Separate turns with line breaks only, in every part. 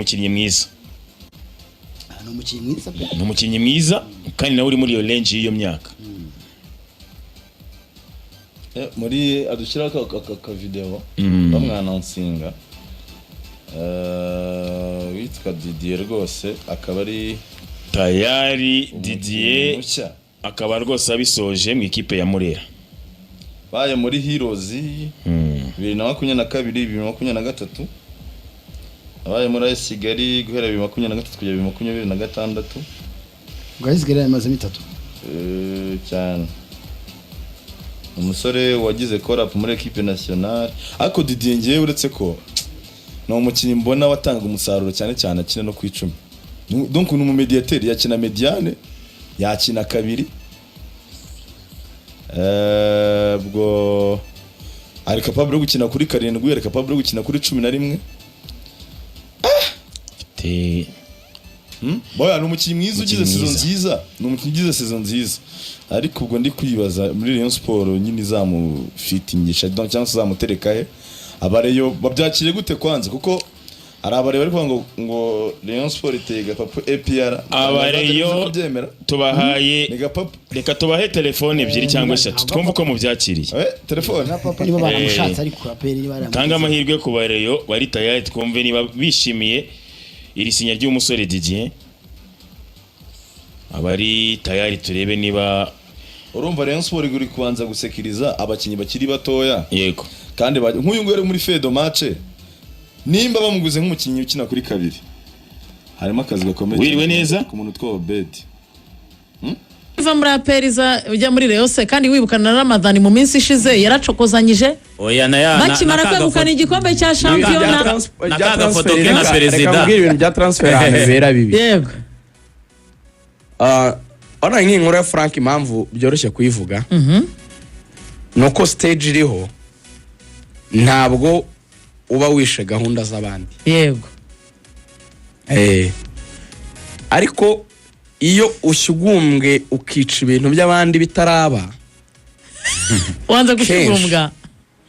umukinnyi mwiza.
Ni
umukinnyi mwiza kandi nawe uri muri iyo range y'iyo myaka.
Muri adushyira ka video bamwanansinga witwa Didier rwose akaba ari
Tayari Didier akaba rwose abisoje mu ikipe ya Murera.
Baye muri Heroes 2022 2023 abaye muri Kigali guhera 2023 kugera 2026
Guys Kigali amaze mitatu
cyane umusore wagize call-up muri equipe nationale ariko Didier ngiye uretse ko no umukinnyi mbona watanga umusaruro cyane cyane akina no kwicumi donc ni umumediateur yakina mediane yakina kabiri bwo ari capable yo gukina kuri 7 ari capable yo gukina kuri 11 boya n'umukinnyi mwiza ugize season nziza n'umukinnyi ugize season nziza ariko ubwo ndi kwibaza muri Rayon Sport nyine zamufitingisha donc cyangwa zamutereka he abareyo babyakiriye gute kwanza kuko ari abareyo bari kwanga ngo Rayon Sport itega papa APR
abareyo tubahaye reka tubahe telefone ebyiri cyangwa eshatu twumva uko mubyakiriye
telefone
papa niba baramushatse ariko aperi bara
tanga amahirwe ku bareyo bari tayari twumve niba bishimiye iri sinya ry'umusore Didier abari tayari turebe niba
urumva Rayon Sport iri kubanza gusekiriza abakinyi bakiri batoya
yego
kandi nk'uyu ngwere muri fedo match nimba bamuguze nk'umukinyi ukina kuri kabiri harimo akazi gakomeye
wiriwe neza
ku muntu twa Obed
Iva muri aperiza ujya muri Reyose kandi wibukana na Ramadan mu minsi ishize yaracokozanyije
oya na
bakimara kwegukana igikombe cya shampiyona
nakaga foto ke na perezida
akambwira ibintu bya transfer amebera bibi
yego
ona nk'inkuru ya Frank impamvu byoroshye kuyivuga nuko stage iriho ntabwo uba wishe gahunda z'abandi
yego
ariko iyo ushyugumbwe ukica ibintu by'abandi bitaraba
wanza gushyugumbwa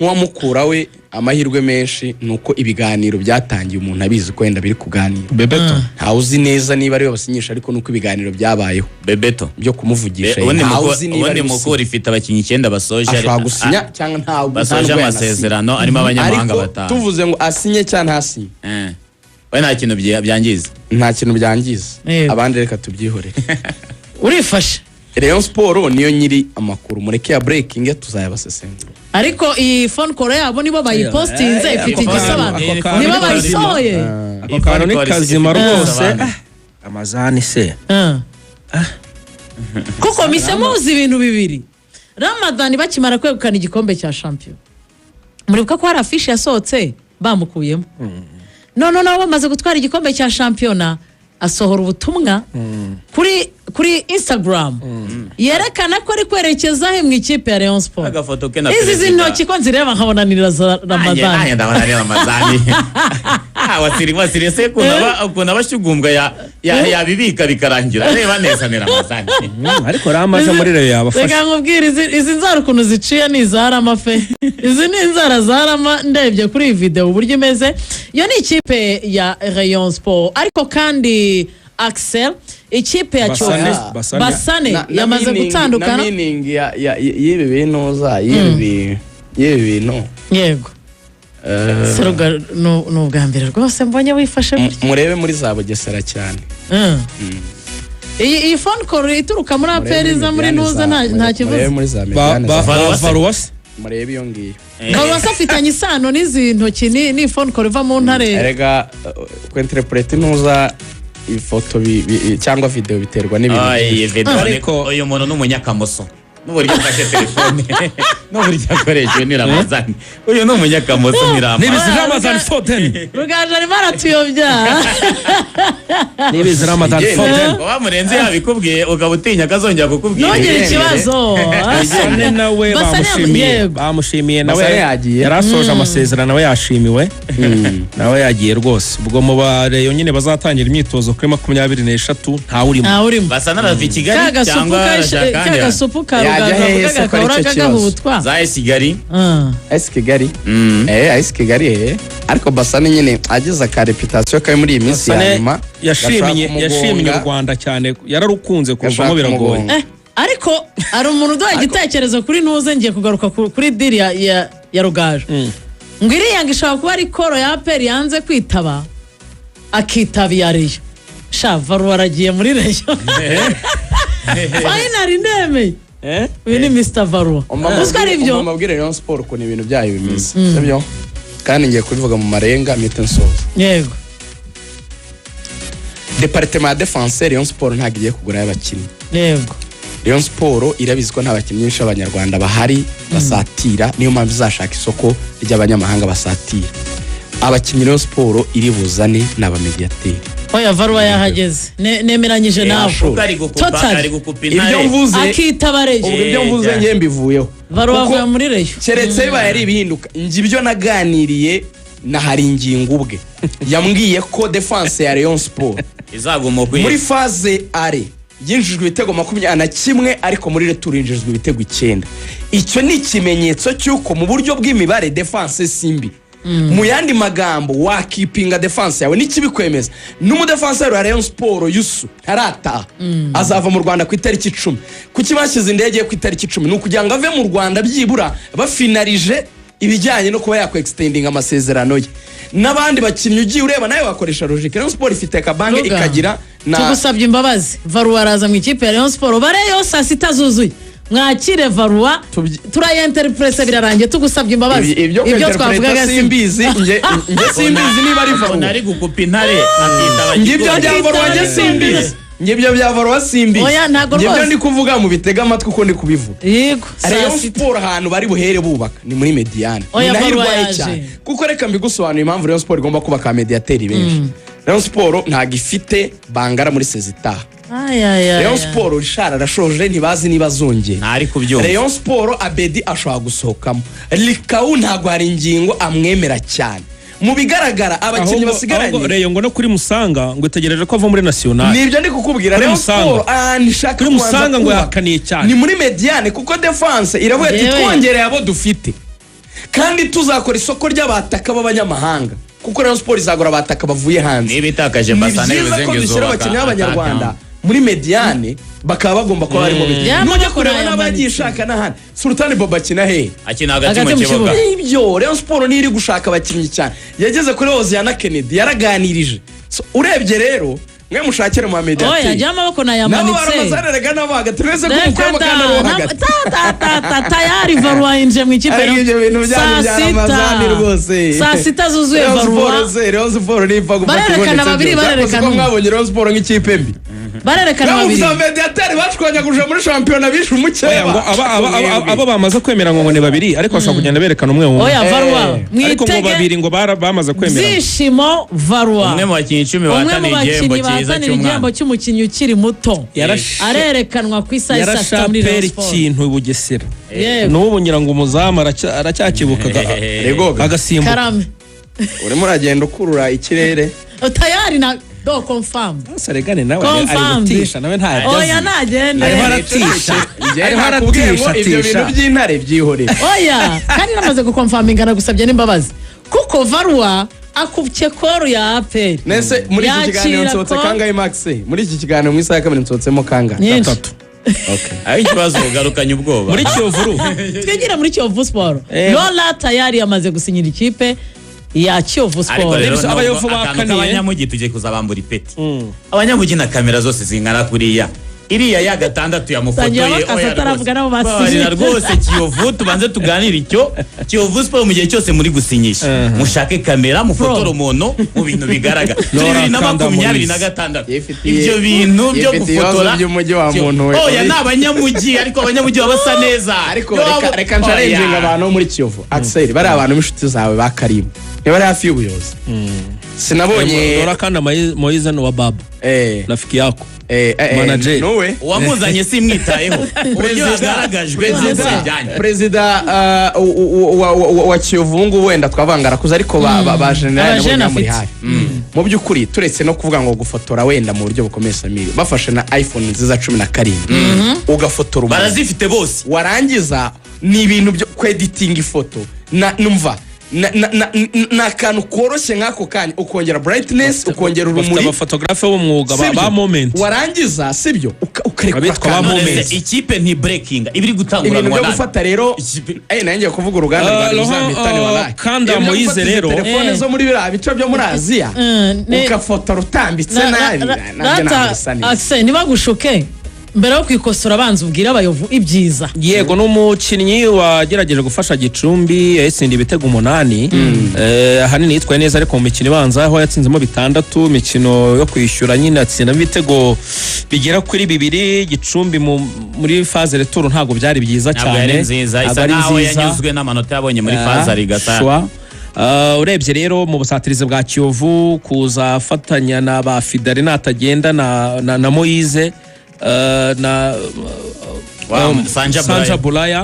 nk'uwamukura we amahirwe menshi nuko ibiganiro byatangiye umuntu abizi ko wenda biri kuganira
Bebeto
ntawe uzi neza niba ari basinyisha ariko nuko ibiganiro byabayeho
Bebeto
byo kumuvugisha
ntawe uzi niba ari mukora ifite abakinyi 9 basoje
ashobora gusinya cyangwa ntawe
basoje amasezerano arimo abanyamahanga batanu
tuvuze ngo asinye cyangwa ntasinye
we nta kintu byangiza
abandi reka tubyihorere
urifashe
Rayon Sport niyo nyiri amakuru mureke ya breaking tuzayabasesengura
ariko iyi phone call yabo nibo bayipostinze ifite igisobanuro nibo bayisohoye
ako kantu ni kazima rwose amazani se
kuko misemuzi ibintu bibiri Ramadan bakimara kwegukana igikombe cya champion muribuka ko hari afishe yasohotse bamukuyemo none nabo bamaze gutwara igikombe cya championa asohora ubutumwa kuri Instagram yerekana ko ari kwerekeza he mu ikipe ya Rayon Sport
agafoto ke na
izi zintoki ko nzireba nkabona ni Ramadan
aya ndabona ari Ramadan wasiri se kuna bashyugumbwa yabibika bikarangira reba neza ni Ramadan
ariko ramaje muri rero yabafasha
reka nkubwira izi nzara ukuntu ziciye ni izarama fe izi ni inzara zarama ndebye kuri iyi video uburyo imeze iyo ni ikipe ya Rayon Sport ariko kandi Axel ikipe ya Basane yamaze gutandukana
na meaning y'ibi bintu y'ibi bintu
yego seruga no bwambere rwose mbonye wifashe
murebe muri za Bugesera cyane
iyi phone call ituruka muri aperiza muri nuza nta kibazo
muri za
Varuwasi
murebe iyo ngiyo
Varuwasi afitanye isano n'izi ntoki ni phone call iva mu ntare
erega ku interprete nuza ifoto cyangwa video biterwa n'ibintu
ariko uyu muntu n'umunyakamoso n'uburyo afashe telefone n'uburyo akoresheje ni Ramadan uyu n'umunyakamoso ni Ramadan
nibizi Ramadan 410
rugaje ari maratuyobya
nibizi Ramadan 410
wamurenze yabikubwiye ugabutinya kazongera kukubwira
nongera ikibazo
Basane nawe bamushimiye nawe yarasoje amasezerano nawe yashimiwe nawe yagiye rwose ubwo mu bareyo nyine bazatangira imyitozo kuri 23 ntawurimo
Basana rava i Kigali cyangwa
kagasupu karugaga gahora kagahutwa Ferwafa
za Kigali
AS Kigali AS Kigali ariko Basane nyine agize aka reputation kari muri iyi minsi ya nyuma
yashimiye u Rwanda cyane yararukunze kuvamo biragoye
ariko ari umuntu uduha igitekerezo kuri ntuze ngiye kugaruka kuri diri ya Rugaju ngo iriya ngo ishobora kuba ari koro ya APR yanze kwitaba akitaba iya Reyo Varuwa aragiye muri Reyo finally ndemeye uyu ni Mr Varuwa uziko ari ibyo
mabwire Rayon Sport ko ni ibintu byayo bimeze sibyo kandi ngiye kubivuga mu marenga mite nsoza
yego
Departement de Défense Rayon Sport ntago igiye kugura y'abakinnyi
yego
Rayon Sport irabizwa nta bakinnyi benshi abanyarwanda bahari basatira niyo mpamvu izashaka isoko ry'abanyamahanga basatira abakinnyi Rayon Sport iri buzane n'abamediateri
oya Varuwa yahageze nemeranyije nawe
ari gukupa intare
ibyo mvuze
akitaba Reyo
ubwo ibyo mvuze ngiye mbivuyeho
Varuwa avuye muri Reyo
keretse biba yari ibihinduka ngi ibyo naganiriye na hari ingingo ubwe yambwiye ko defense ya Rayon Sport
izaguma
muri phase are yinjijwe ibitego 21 ariko muri retour yinjijwe ibitego 9 icyo ni ikimenyetso cyuko mu buryo bw'imibare defense simbi mu yandi magambo wakipinga defense yawe nikibikwemeza n'umudefenseur wa Rayon Sport Yusu tarata azava mu Rwanda ku itariki 10 kuki bashyize indege ku itariki 10 nukugira ngo ave mu Rwanda byibura bafinalije ibijyanye no kuba yakwe extending amasezerano ye n'abandi bakinnyi ugiye ureba nawe wakoresha logique Rayon Sport ifite kabange ikagira
tugusabye imbabazi Varuwa araza mu ikipe ya Rayon Sport bareyo saa 6 zuzuye mwakire Varuwa turayenterprese birarangiye tugusabye imbabazi
ibyo twavugaga simbizi nge simbizi niba ari Varuwa
nari gukupa intare akitaba
ngibyo bya Varuwa nge simbizi ngibyo bya Varuwa simbizi ngibyo ndi kuvuga mu bitega amatwi uko ndi kubivuga
yego
Rayon Sport ahantu bari buhere bubaka ni muri Mediane
nahirwaye
cyane kuko reka mbigusobanura impamvu Rayon Sport igomba kubaka mediateri benshi Rayon Sport ntago ifite bangara muri Sezita Rayon Sport rishara arashoje ntibazi niba zongeye
ntari kubyumva
Rayon Sport Abedi ashobora gusohokamo Likau ntago hari ingingo amwemera cyane mu bigaragara abakinnyi basigaranye
Rayon ngo no kuri Musanga ngo itegereje ko ava muri National
nibyo ndi kukubwira Rayon Sport nishaka
kuri Musanga ngo yakaniye cyane
ni muri Mediane kuko defense iravuye ati twongereye abo dufite kandi tuzakora isoko ry'abataka b'abanyamahanga kuko Rayon Sport izagura abataka bavuye hanze
nibitakaje Basane bizengezo
abakinnyi b'abanyarwanda muri Mediane bakaba bagomba kuba barimo nujya kureba n'abagishaka n'ahandi Sultan Boba kina he
akina hagati mu kibuga
ibyo Rayon Sport niri gushaka abakinnyi cyane yageze kuri Oziana Kennedy yaraganirije urebye rero mwe mushakire mu mediateri
oya jya amaboko nayamanitse
baramazarerega nabo hagati twese kumukoma kandi abo hagati
tayari Varuwa inje mu ikipe
ibyo bintu by'aramazani rwose
saa 6 zuzuye Varuwa
Rayon Sport ni mpaka
barerekana babiri barerekana
mwabonye Rayon Sport nk'ikipe mbi
barerekana babiri
nabuza mediateri bashwanya kuje muri championnat bishu mukeba
abo bamaze kwemera ngo ne babiri ariko bashaka kugenda berekana umwe umwe
oya Varuwa
ariko ngo babiri ngo bamaze kwemera
zishimo Varuwa
umwe mu bakinnyi 10 bataniye
igihembo cy'umukinnyi ukiri muto arerekanwa ku isaha ya 7 muri
Rayon Sport ikintu Bugesera n'ubu ngira ngo umuzamu aracyakibuka agasimbuka
Karame
urimo uragenda ukurura ikirere
tayari na do confirm
Saregane nawe ari gutisha nawe nta
oya nagende
ari haratisha
ibyo bintu by'intare byihorera
oya kandi namaze gukonfirminga nagusabye n'imbabazi kuko Varuwa akubye koru ya APR
nese muri iki kiganiro nsotse kangahe Max muri iki kiganiro mu isaha ya kabiri nsotsemo kangahe
3
aho ikibazo ugarukanye ubwoba
muri Kiyovu
twigira muri Kiyovu Sport Lola tayari yamaze gusinyira ikipe ya Kiyovu Sport
abayovu bakaniye abanyamugi tuje kuzabambura ipeti abanyamugi na kamera zose zingana kuriya iriya ya gatandatu yamufotoye oya rwose Kiyovu tubanze tuganira icyo Kiyovu Sport mu gihe cyose muri gusinyisha mushake kamera mufotoro umuntu mu bintu bigaragara 2026 ibyo bintu byo gufotora
by'umujyi wa muntu
oya n'abanyamugi ariko abanyamugi babasa neza
ariko reka challenge abantu muri Kiyovu Axel bari abantu b'inshuti zawe ba Karim bari hafi y'ubuyobozi sinabonye
Dora kandi Moise no wa Baba rafiki yako manager
nowe
uwamuzanye simwitayeho uburyo yagaragajwe
perezida wa Kiyovu ngubu wenda twavangara kuza ariko ba general nabo muri hafi mu by'ukuri turetse no kuvuga ngo gufotora wenda mu buryo bukomeye Samiri bafashe na iPhone nziza 17 ugafotora
barazifite bose
warangiza ni ibintu byo kwediting ifoto numva na kantu koroshye nk'ako kanya ukongera brightness ukongera urumuri
abafotografe b'umwuga ba moment
warangiza sibyo
ukabitwa ba moment
ikipe nti breaking ibiri gutanguranwa
ibintu byo gufata rero nanjye kuvuga uruganda rwa ruzamitani wala
kanda Moise rero
telefone zo muri bira bico byo muri Aziya ukafotora utambitse nabi
nabyo ntibagushuke mbere yo kwikosora abanza ubwira abayovu ibyiza
yego n'umukinnyi wagerageje gufasha Gicumbi yasinda ibitego 8 ahanini yitwaye neza ariko mu mikino ibanza aho yatsinzemo 6 imikino yo kwishyura nyine atsinda ibitego bigera kuri 2 Gicumbi muri phase retour ntago byari byiza cyane
isa naho yanyuzwe n'amanota yabonye muri phase rigata
urebye rero mu busatirizi bwa Kiyovu kuza fatanya na ba Fidari natagenda na Moise na Sanja Bulaya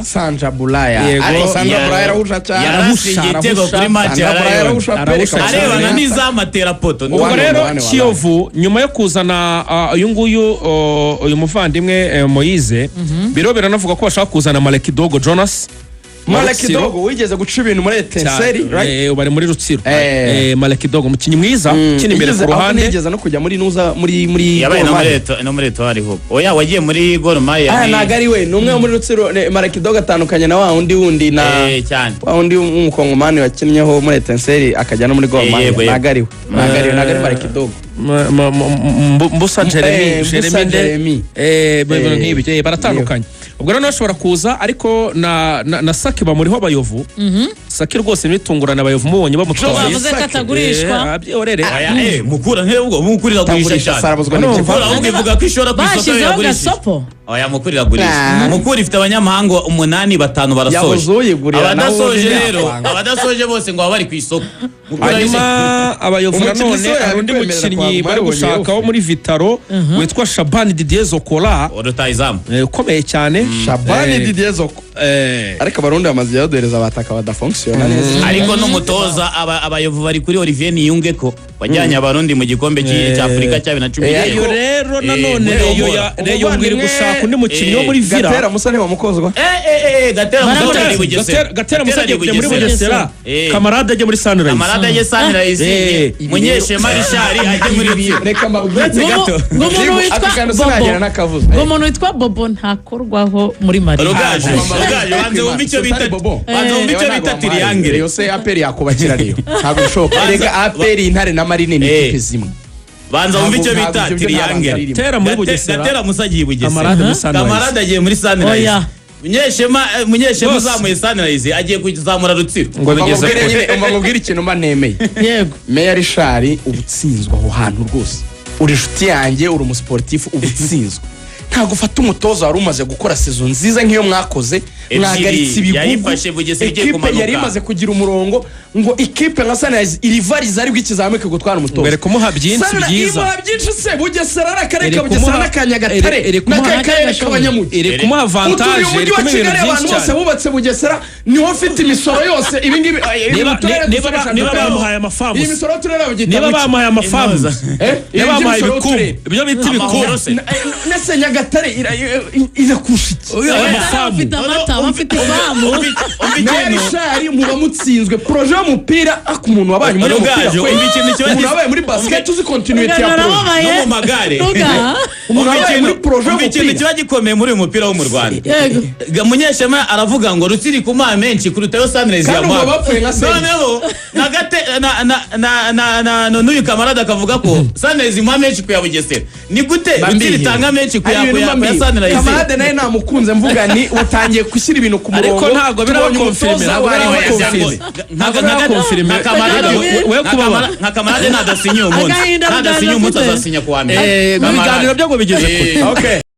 ariko Sanja Bulaya arahusha cyane
yarahusha igitego kuri match arebana n'izamatera poto
ubwo rero Kiyovu nyuma yo kuzana uyu muvandimwe Moise biro biranavuga ko bashaka kuzana Maleki Dogo Jonas
Maleki Dogo wigeze guca ibintu muri Etincelle right
bari muri Rutsiro Maleki Dogo mukinyi mwiza kini imbere ku ruhande
yigeze no kujya muri nuza muri
yabaye no muri Eto hariho oya wagiye muri Gor Mahia
nagari we numwe muri Rutsiro Maleki Dogo atandukanye na wa undi na
cyane
wa undi umukongomani wakinnyeho muri Etincelle akajya no muri Gor Mahia nagari Maleki Dogo
Mbusa Jeremy nk'ibi baratandukanye ubwo rero nashobora kuza ariko na Saki bamuriho abayovu Saki rwose nitungurana abayovu mubonye bamutwaye
bavuze katagurishwa
orere
mukura nk'ubwo mukurira gurisha
sarabuzwa n'Ikivuga
ahubwo ivuga ko ishora ku isoko yagurisha oya mukurira gurisha mukura ifite abanyamahanga 8 5 barasoje abadasoje bose ngo bari ku isoko
hanyuma abayovu nanone hari undi mukinnyi bari gushakaho muri Vitaro witwa Shabani Didier Zokola
Rutayizamu
ukomeye cyane
Shabani Didier Zokola ariko abarundi bamaze yadohereza abataka badafunctiona neza
ariko n'umutoza abayovu bari kuri Olivier Niyungeko wajyanye abarundi mu gikombe cya Afrika cya 2010
rero nanone Reyo ngiri gushaka undi mukinnyi wo muri Villa
Gatera Musane wa Mukozwa
Gatera Musane muri Bugesera Kamarade ajye muri Sunrise
Kamarade ajye Sunrise Munyeshema Richard ajye muri Villa
reka mabwetse gato
umuntu witwa Bobo ntakorwaho muri Mali
banze wumva icyo bita triangle
yose aperi yakubakira rero ntabwo bishoboka erega aperi intare na marine ni ikipe zimwe
banza wumva icyo bita triangle
Gatera muri Bugesera
Gatera musagiye Bugesera Kamarade agiye muri Sunrise Munyeshema uzamuye Sunrise agiye kuzamura Rutsiro
ngo bigeze umubwira ikintu mba nemeye
yego
Meya Richard ubutsinzwa aho hantu rwose uri inshuti yanjye uri umusportif ubutsinzwa ntago ufata umutoza wari umaze gukora season nziza nk'iyo mwakoze mwagaritse ibigugu ikipe yari imaze kugira umurongo ngo ikipe nka Sunrise irivariza ari bw'ikizamuke gutwara umutoza
mbere kumuha byinshi byiza
imuha byinshi se Bugesera akareka Bugesera n'Akanyagatare n'akarere k'Abanyamugi
iri kumuha avantage
iri kumuha ibintu byinshi cyane bose bubatse Bugesera niho ufite imisoro yose ibi ngibi
niba bamuhaye amafamu
iyi misoro turera bagita
niba bamuhaye amafamu niba bamuhaye ibikumbu ibyo bita ibikumbu
nese Nyagatare irakusha iki
bafite ifamu
Meya muba mutsinzwe projet y'umupira aku umuntu wabaye muri umupira umuntu wabaye muri basket uzi continuity ya
no mu magare
umuntu wabaye muri projet y'umupira
ikintu kiba gikomeye muri uyu mupira wo mu Rwanda Munyeshema aravuga ngo Rutsiri kuma menshi kuruta yo Sunrise ya mwa noneho n'uyu Kamarade akavuga ko Sunrise ima menshi kuya Bugesera ni gute Rutsiri tanga menshi kuya Sunrise
Kamarade naye namukunze mvuga ni utangiye gushyira ibintu ku murongo
ariko ntabwo birakonfirme
nka Kamarade nadasinye umunsi azasinya kuwa mbere
ibiganiro byo ngo bigeze kure